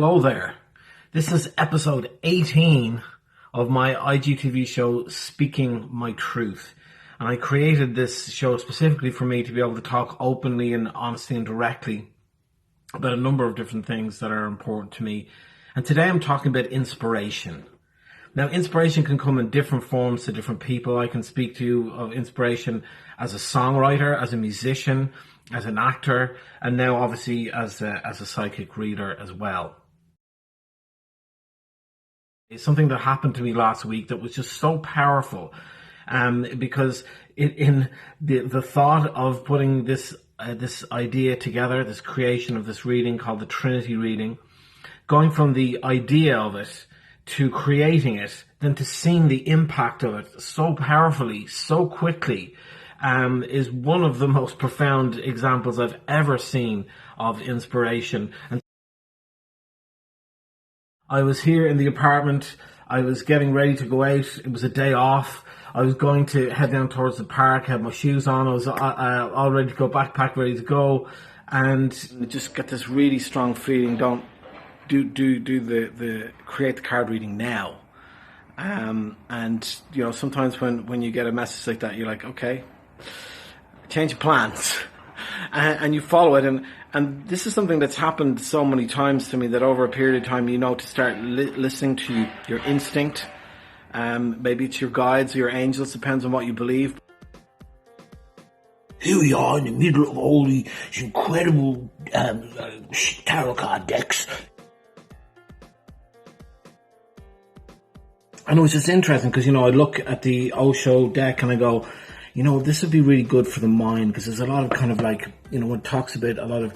Hello there. This is episode 18 of my IGTV show, Speaking My Truth. And I created this show specifically for me to be able to talk openly and honestly and directly about a number of different things that are important to me. And today I'm talking about inspiration. Now, inspiration can come in different forms to different people. I can speak to you of inspiration as a songwriter, as a musician, as an actor, and now obviously as a psychic reader as well. It's something that happened to me last week that was just so powerful, because in the thought of putting this idea together, this creation of this reading called the Trinity Reading, going from the idea of it to creating it, then to seeing the impact of it so powerfully, so quickly, is one of the most profound examples I've ever seen of inspiration. And I was here in the apartment. I was getting ready to go out. It was a day off. I was going to head down towards the park, had my shoes on. I was all ready to go, backpack ready to go, and just get this really strong feeling. Don't create the card reading now. And you know, sometimes when you get a message like that, you're like, okay, change of plans. And you follow it, and this is something that's happened so many times to me that over a period of time, you know, to start listening to your instinct. Maybe it's your guides or your angels, depends on what you believe. Here we are in the middle of all these incredible tarot card decks. I know it's just interesting because, you know, I look at the Osho deck and I go, you know, this would be really good for the mind, because there's a lot of kind of like, you know, it talks about a lot of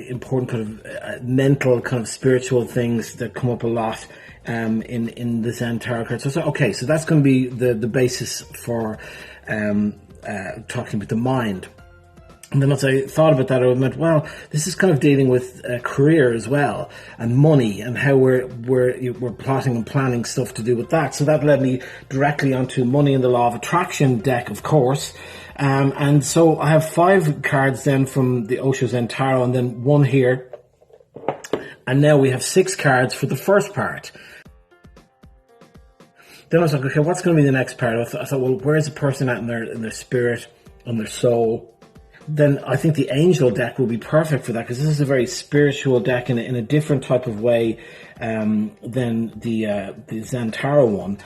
important kind of mental, kind of spiritual things that come up a lot in the Zen tarot card. So okay, so that's going to be the basis for talking about the mind. And then as I thought about that, I went, well, this is kind of dealing with career as well, and money, and how we're plotting and planning stuff to do with that. So that led me directly onto Money and the Law of Attraction deck, of course. And so I have 5 cards then from the Osho Zen Tarot, and then 1 here. And now we have 6 cards for the first part. Then I was like, okay, what's going to be the next part? I thought, well, where's the person at in their spirit, and their soul? Then I think the angel deck will be perfect for that, because this is a very spiritual deck in a different type of way than the Zen Tarot one.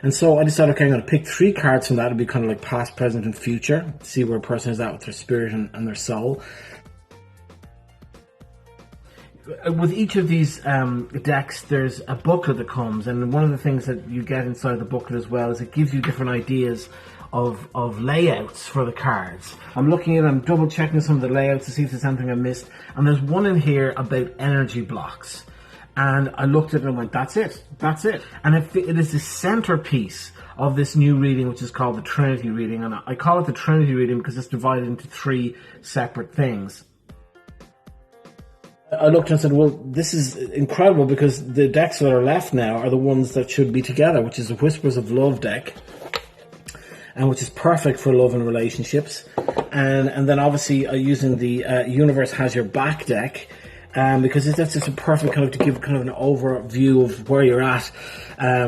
And so I decided, okay, I'm going to pick 3 cards from that. It'll be kind of like past, present, and future. See where a person is at with their spirit and their soul. With each of these decks, there's a booklet that comes, and one of the things that you get inside the booklet as well is it gives you different ideas of layouts for the cards. I'm looking at them, double checking some of the layouts to see if there's anything I missed, and there's one in here about energy blocks, and I looked at it and went, that's it. And it is the centerpiece of this new reading, which is called the Trinity Reading, and I call it the Trinity Reading because it's divided into 3 separate things. I looked and said, well, this is incredible, because the decks that are left now are the ones that should be together, which is the Whispers of Love deck, and which is perfect for love and relationships. And then obviously using the Universe Has Your Back deck, because that's just a perfect kind of to give kind of an overview of where you're at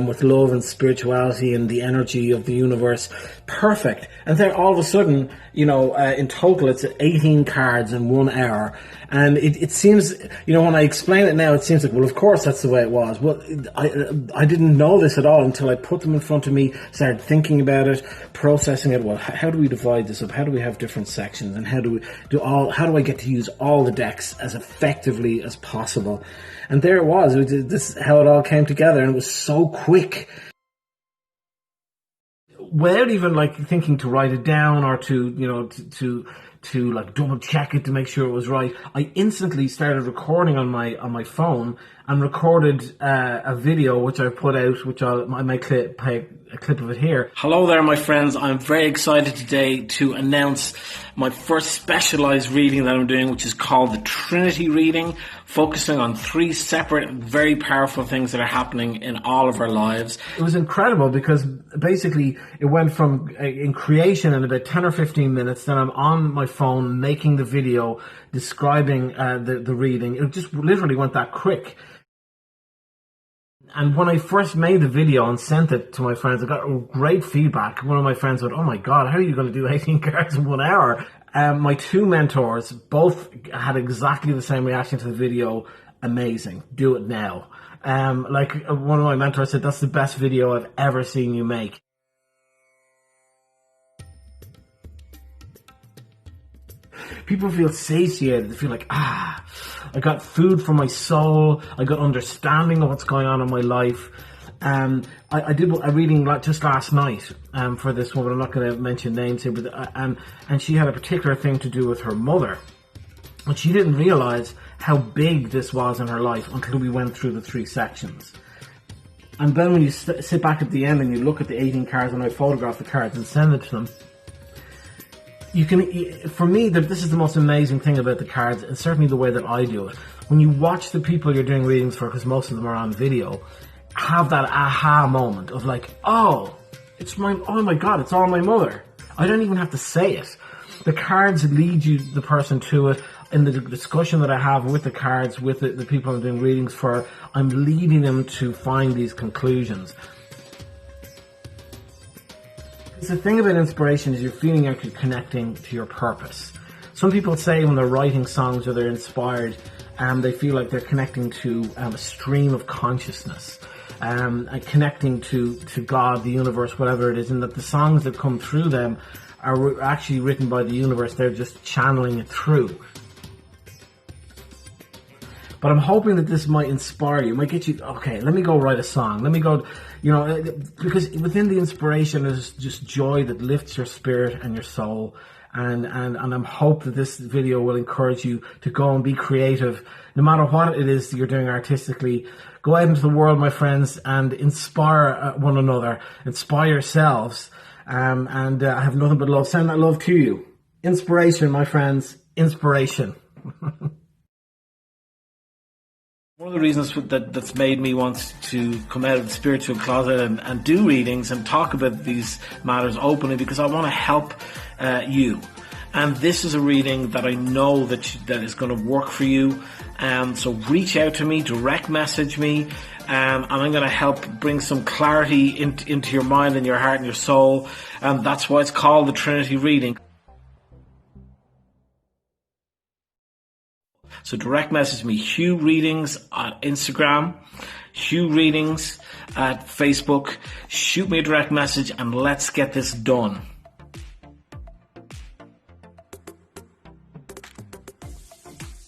with love and spirituality and the energy of the universe. Perfect. And then all of a sudden, you know, in total it's 18 cards in 1 hour. And it seems, you know, when I explain it now, it seems like, well, of course that's the way it was. Well, I didn't know this at all until I put them in front of me, started thinking about it, processing it. Well, how do we divide this up? How do we have different sections? And how do I get to use all the decks as effectively as possible? And there it was. This is how it all came together, and it was so quick. Without even like thinking to write it down or to, you know, to like double check it to make sure it was right, I instantly started recording on my phone and recorded a video which I put out, which I might play a clip of it here. Hello there, my friends. I'm very excited today to announce my first specialized reading that I'm doing, which is called the Trinity Reading, focusing on 3 separate, very powerful things that are happening in all of our lives. It was incredible because basically it went from in creation in about 10 or 15 minutes, then I'm on my phone making the video describing the reading. It just literally went that quick. And when I first made the video and sent it to my friends, I got great feedback. One of my friends went, "Oh my God, how are you going to do 18 cards in 1 hour?" My 2 mentors both had exactly the same reaction to the video. Amazing. Do it now. One of my mentors said, "That's the best video I've ever seen you make." People feel satiated. They feel like, I got food for my soul. I got understanding of what's going on in my life. I did a reading just last night for this woman. I'm not going to mention names here, but and she had a particular thing to do with her mother. And she didn't realize how big this was in her life until we went through the 3 sections. And then when you sit back at the end and you look at the 18 cards, and I photograph the cards and send it to them, you can, for me, this is the most amazing thing about the cards, and certainly the way that I do it. When you watch the people you're doing readings for, because most of them are on video, have that aha moment of like, oh my God, it's all my mother. I don't even have to say it. The cards lead the person to it. In the discussion that I have with the cards, with the people I'm doing readings for, I'm leading them to find these conclusions. The thing about inspiration is you're feeling like you're connecting to your purpose. Some people say when they're writing songs or they're inspired, they feel like they're connecting to a stream of consciousness, and connecting to God, the universe, whatever it is, and that the songs that come through them are actually written by the universe. They're just channeling it through. But I'm hoping that this might inspire you, might get you, okay, let me go write a song. Let me go, because within the inspiration is just joy that lifts your spirit and your soul. And I'm hope that this video will encourage you to go and be creative. No matter what it is that you're doing artistically, go out into the world, my friends, and inspire one another. Inspire yourselves. And I have nothing but love. Send that love to you. Inspiration, my friends. Inspiration. One of the reasons that's made me want to come out of the spiritual closet and do readings and talk about these matters openly, because I want to help you. And this is a reading that I know that is going to work for you. So reach out to me, direct message me, and I'm going to help bring some clarity into your mind and your heart and your soul. And that's why it's called the Trinity Reading. So direct message me, Hugh Readings on Instagram, Hugh Readings at Facebook. Shoot me a direct message and let's get this done.